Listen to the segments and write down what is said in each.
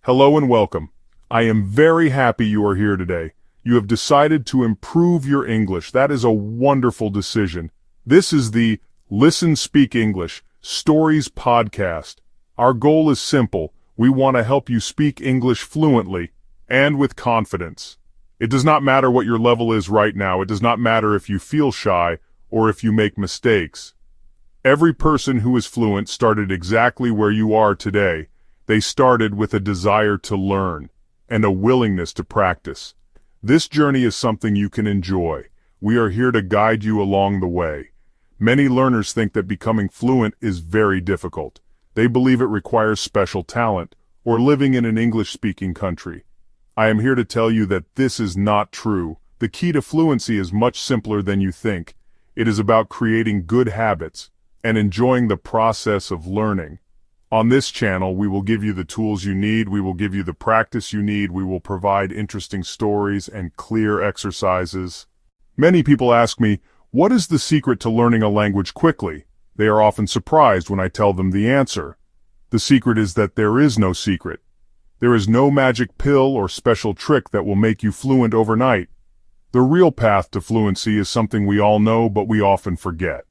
Hello and welcome. I am very happy you are here today. You have decided to improve your English. That is a wonderful decision. This is the Listen, Speak English Stories podcast. Our goal is simple. We want to help you speak English fluently and with confidence. It does not matter what your level is right now. It does not matter if you feel shy or if you make mistakes. Every person who is fluent started exactly where you are today. They started with a desire to learn and a willingness to practice. This journey is something you can enjoy. We are here to guide you along the way. Many learners think that becoming fluent is very difficult. They believe it requires special talent or living in an English-speaking country. I am here to tell you that this is not true. The key to fluency is much simpler than you think. It is about creating good habits and enjoying the process of learning. On this channel, we will give you the tools you need, we will give you the practice you need, we will provide interesting stories and clear exercises. Many people ask me, what is the secret to learning a language quickly? They are often surprised when I tell them the answer. The secret is that there is no secret. There is no magic pill or special trick that will make you fluent overnight. The real path to fluency is something we all know, but we often forget.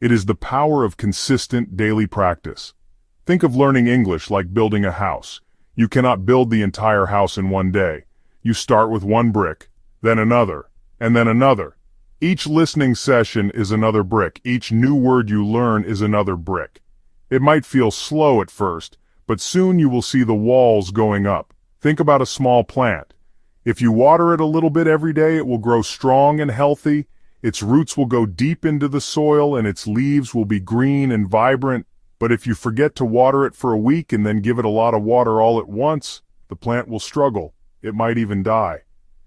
It is the power of consistent daily practice. Think of learning English like building a house. You cannot build the entire house in one day. You start with one brick, then another, and then another. Each listening session is another brick. Each new word you learn is another brick. It might feel slow at first, but soon you will see the walls going up. Think about a small plant. If you water it a little bit every day, it will grow strong and healthy. Its roots will go deep into the soil and its leaves will be green and vibrant. But if you forget to water it for a week and then give it a lot of water all at once, the plant will struggle. It might even die.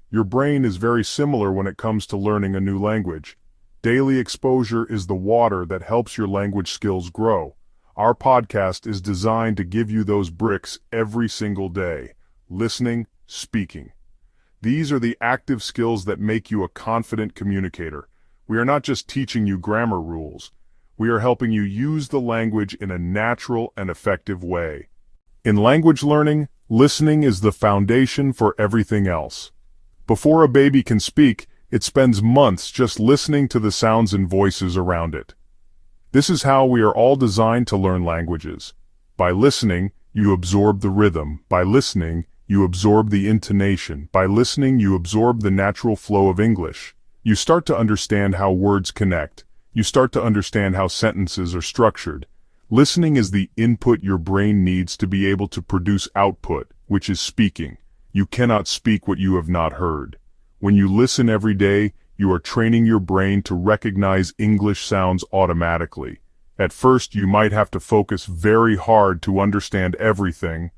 Your brain is very similar when it comes to learning a new language. Daily exposure is the water that helps your language skills grow. Our podcast is designed to give you those bricks every single day. Listening, speaking. These are the active skills that make you a confident communicator. We are not just teaching you grammar rules. We are helping you use the language in a natural and effective way. In language learning, listening is the foundation for everything else. Before a baby can speak, it spends months just listening to the sounds and voices around it. This is how we are all designed to learn languages. By listening, you absorb the rhythm. By listening, you absorb the intonation. By listening, you absorb the natural flow of English. You start to understand how words connect. You start to understand how sentences are structured. Listening is the input your brain needs to be able to produce output, which is speaking. You cannot speak what you have not heard. When you listen every day, you are training your brain to recognize English sounds automatically. At first, you might have to focus very hard to understand everything.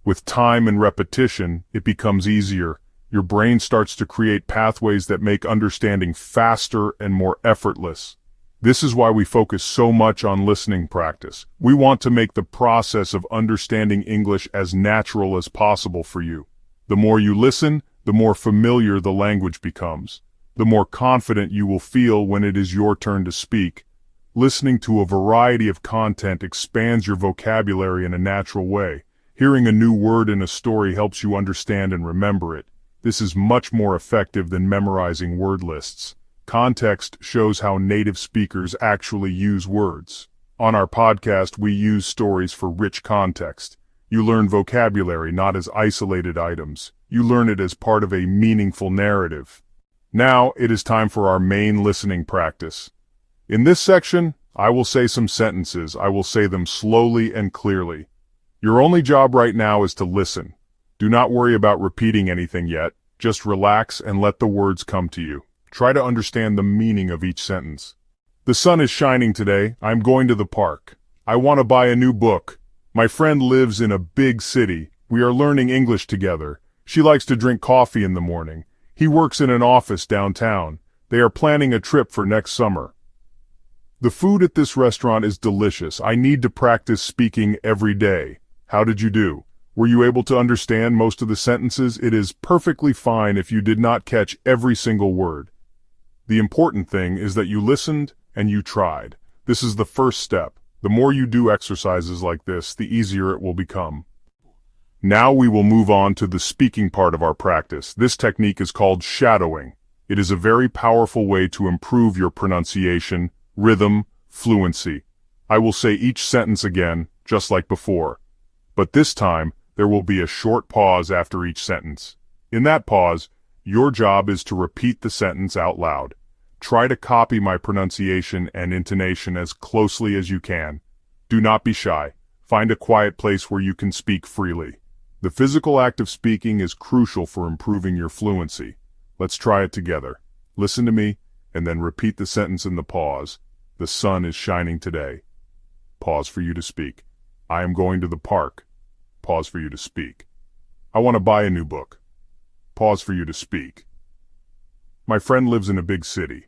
With time and repetition, it becomes easier. Your brain starts to create pathways that make understanding faster and more effortless. This is why we focus so much on listening practice. We want to make the process of understanding English as natural as possible for you. The more you listen, the more familiar the language becomes. The more confident you will feel when it is your turn to speak. Listening to a variety of content expands your vocabulary in a natural way. Hearing a new word in a story helps you understand and remember it. This is much more effective than memorizing word lists. Context shows how native speakers actually use words. On our podcast, we use stories for rich context. You learn vocabulary not as isolated items. You learn it as part of a meaningful narrative. Now, it is time for our main listening practice. In this section, I will say some sentences. I will say them slowly and clearly. Your only job right now is to listen. Do not worry about repeating anything yet. Just relax and let the words come to you. Try to understand the meaning of each sentence. The sun is shining today. I'm going to the park. I want to buy a new book. My friend lives in a big city. We are learning English together. She likes to drink coffee in the morning. He works in an office downtown. They are planning a trip for next summer. The food at this restaurant is delicious. I need to practice speaking every day. How did you do? Were you able to understand most of the sentences? It is perfectly fine if you did not catch every single word. The important thing is that you listened and you tried. This is the first step. The more you do exercises like this, the easier it will become. Now we will move on to the speaking part of our practice. This technique is called shadowing. It is a very powerful way to improve your pronunciation, rhythm, fluency. I will say each sentence again, just like before. But this time, there will be a short pause after each sentence. In that pause, your job is to repeat the sentence out loud. Try to copy my pronunciation and intonation as closely as you can. Do not be shy. Find a quiet place where you can speak freely. The physical act of speaking is crucial for improving your fluency. Let's try it together. Listen to me, and then repeat the sentence in the pause. The sun is shining today. Pause for you to speak. I am going to the park. Pause for you to speak. I want to buy a new book. Pause for you to speak. My friend lives in a big city.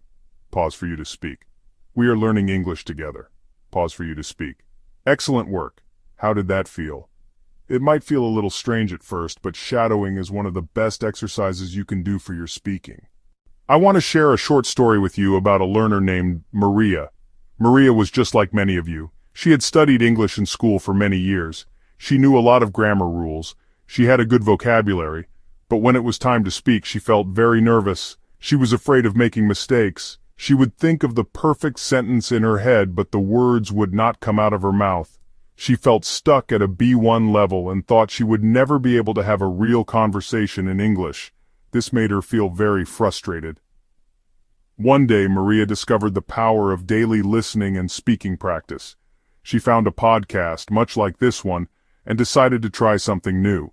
Pause for you to speak. We are learning English together. Pause for you to speak. Excellent work. How did that feel? It might feel a little strange at first, but shadowing is one of the best exercises you can do for your speaking. I want to share a short story with you about a learner named Maria. Maria was just like many of you. She had studied English in school for many years. She knew a lot of grammar rules. She had a good vocabulary. But when it was time to speak, she felt very nervous. She was afraid of making mistakes. She would think of the perfect sentence in her head, but the words would not come out of her mouth. She felt stuck at a B1 level and thought she would never be able to have a real conversation in English. This made her feel very frustrated. One day, Maria discovered the power of daily listening and speaking practice. She found a podcast, much like this one, and decided to try something new.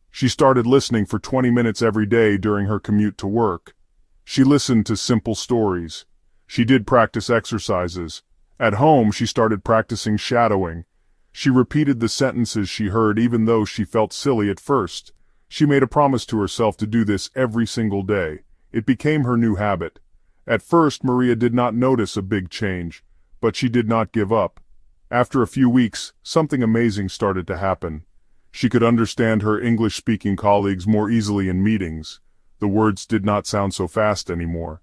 She started listening for 20 minutes every day during her commute to work. She listened to simple stories. She did practice exercises. At home, she started practicing shadowing. She repeated the sentences she heard even though she felt silly at first. She made a promise to herself to do this every single day. It became her new habit. At first, Maria did not notice a big change, but she did not give up. After a few weeks, something amazing started to happen. She could understand her English-speaking colleagues more easily in meetings. The words did not sound so fast anymore.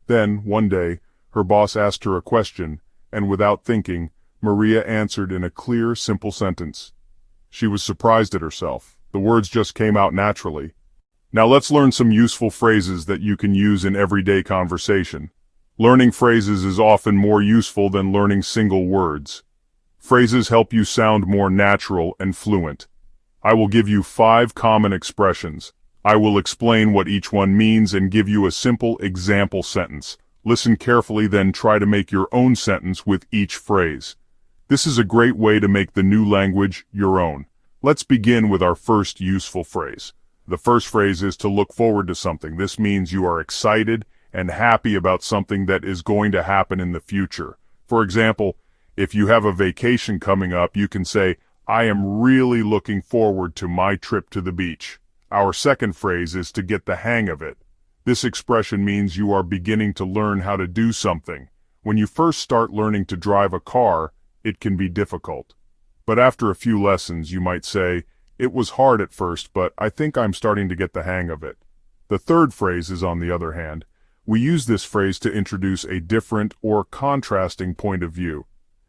Then, one day, her boss asked her a question, and without thinking, Maria answered in a clear, simple sentence. She was surprised at herself. The words just came out naturally. Now let's learn some useful phrases that you can use in everyday conversation. Learning phrases is often more useful than learning single words. Phrases help you sound more natural and fluent. I will give you 5 common expressions. I will explain what each one means and give you a simple example sentence. Listen carefully, then try to make your own sentence with each phrase. This is a great way to make the new language your own. Let's begin with our first useful phrase. The first phrase is to look forward to something. This means you are excited and happy about something that is going to happen in the future. For example, if you have a vacation coming up, you can say, I am really looking forward to my trip to the beach. Our second phrase is to get the hang of it. This expression means you are beginning to learn how to do something. When you first start learning to drive a car, it can be difficult. But after a few lessons, you might say, it was hard at first, but I think I'm starting to get the hang of it. The third phrase is, on the other hand, we use this phrase to introduce a different or contrasting point of view.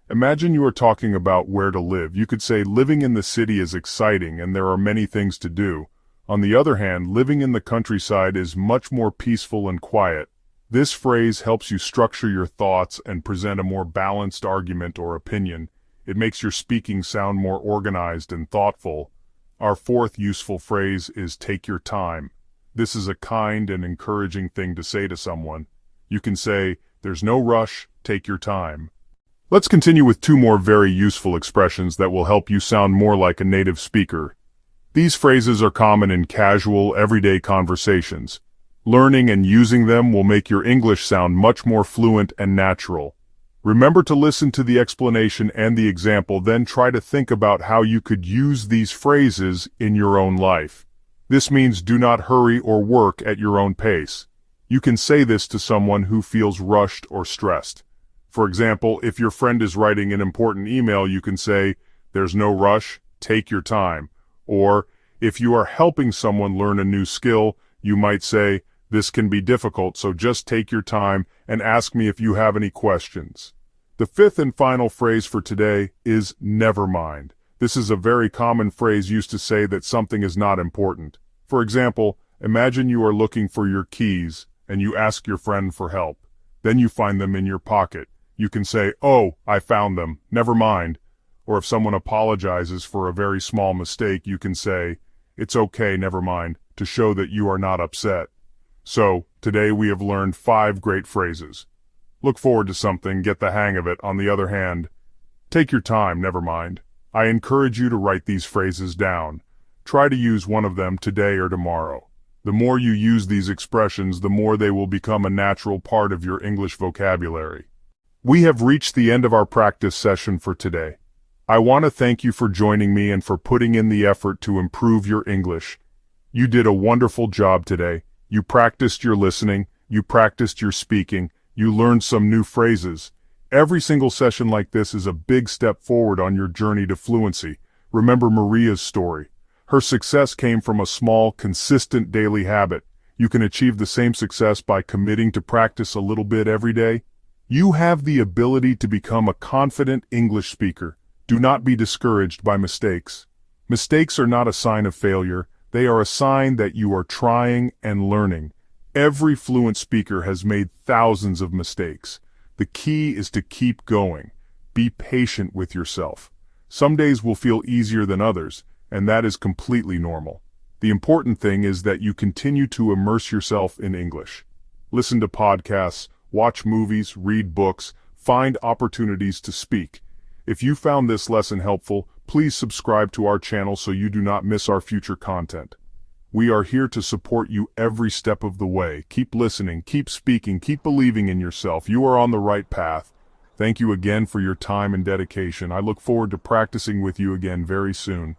Imagine you are talking about where to live. You could say living in the city is exciting and there are many things to do. On the other hand, living in the countryside is much more peaceful and quiet. This phrase helps you structure your thoughts and present a more balanced argument or opinion. It makes your speaking sound more organized and thoughtful. Our fourth useful phrase is take your time. This is a kind and encouraging thing to say to someone. You can say, there's no rush, take your time. Let's continue with 2 more very useful expressions that will help you sound more like a native speaker. These phrases are common in casual, everyday conversations. Learning and using them will make your English sound much more fluent and natural. Remember to listen to the explanation and the example, then try to think about how you could use these phrases in your own life. This means do not hurry or work at your own pace. You can say this to someone who feels rushed or stressed. For example, if your friend is writing an important email, you can say, there's no rush, take your time. Or, if you are helping someone learn a new skill, you might say, this can be difficult, so just take your time and ask me if you have any questions. The fifth and final phrase for today is never mind. This is a very common phrase used to say that something is not important. For example, imagine you are looking for your keys and you ask your friend for help. Then you find them in your pocket. You can say, "Oh, I found them. Never mind." Or if someone apologizes for a very small mistake, you can say, "It's okay, never mind," to show that you are not upset. So, today we have learned 5 great phrases. Look forward to something, get the hang of it. On the other hand, take your time, never mind. I encourage you to write these phrases down. Try to use one of them today or tomorrow. The more you use these expressions, the more they will become a natural part of your English vocabulary. We have reached the end of our practice session for today. I want to thank you for joining me and for putting in the effort to improve your English. You did a wonderful job today. You practiced your listening, you practiced your speaking, you learned some new phrases. Every single session like this is a big step forward on your journey to fluency. Remember Maria's story. Her success came from a small, consistent daily habit. You can achieve the same success by committing to practice a little bit every day. You have the ability to become a confident English speaker. Do not be discouraged by mistakes. Mistakes are not a sign of failure. They are a sign that you are trying and learning. Every fluent speaker has made thousands of mistakes. The key is to keep going. Be patient with yourself. Some days will feel easier than others, and that is completely normal. The important thing is that you continue to immerse yourself in English. Listen to podcasts, watch movies, read books, find opportunities to speak. If you found this lesson helpful, please subscribe to our channel so you do not miss our future content. We are here to support you every step of the way. Keep listening, keep speaking, keep believing in yourself. You are on the right path. Thank you again for your time and dedication. I look forward to practicing with you again very soon.